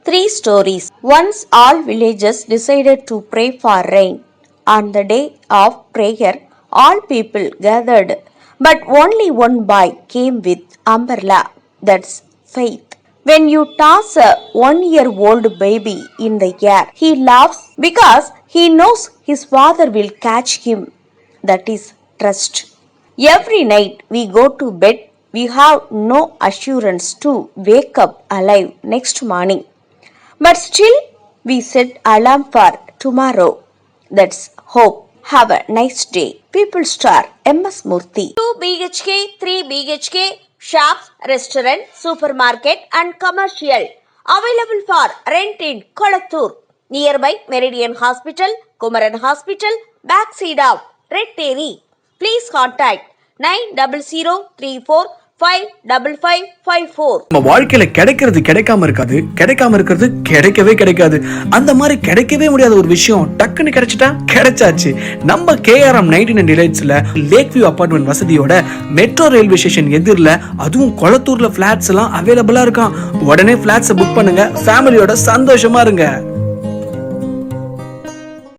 Three stories. Once all villagers decided to pray for rain. On the day of prayer, all people gathered, but only one boy came with umbrella. That's faith. When you toss a 1-year-old baby in the air, he laughs because he knows his father will catch him. That is trust. Every night we go to bed, we have no assurance to wake up alive next morning. But still, we set alarm for tomorrow. That's hope. Have a nice day. People star MS Murthy. 2 BHK, 3 BHK, shops, restaurant, supermarket and commercial. Available for rent in Kolattur. Nearby Meridian Hospital, Kumaran Hospital, backside of Red Terry. Please contact 9003455554. நம்ம வாழ்க்கையில கிடைக்கிறது கிடைக்காம இருக்காது, கிடைக்காம இருக்கிறது கிடைக்கவே கிடைக்காது. அந்த மாதிரி கிடைக்கவே முடியாத ஒரு விஷயம் டக்குன்னு கிடைச்சிட்டா கிடைச்சாச்சு. நம்ம KRM 99 டிலைட்ஸ்ல லேக் வியூ அபார்ட்மெண்ட் வசதியோட மெட்ரோ ரயில்வே ஸ்டேஷன் எதிரில், அதுவும் கொளத்தூர்ல பிளாட்ஸ் எல்லாம் அவைலபிளா இருக்கான். உடனே பிளாட்ஸ் புக் பண்ணுங்க, ஃபேமிலியோட சந்தோஷமா இருங்க.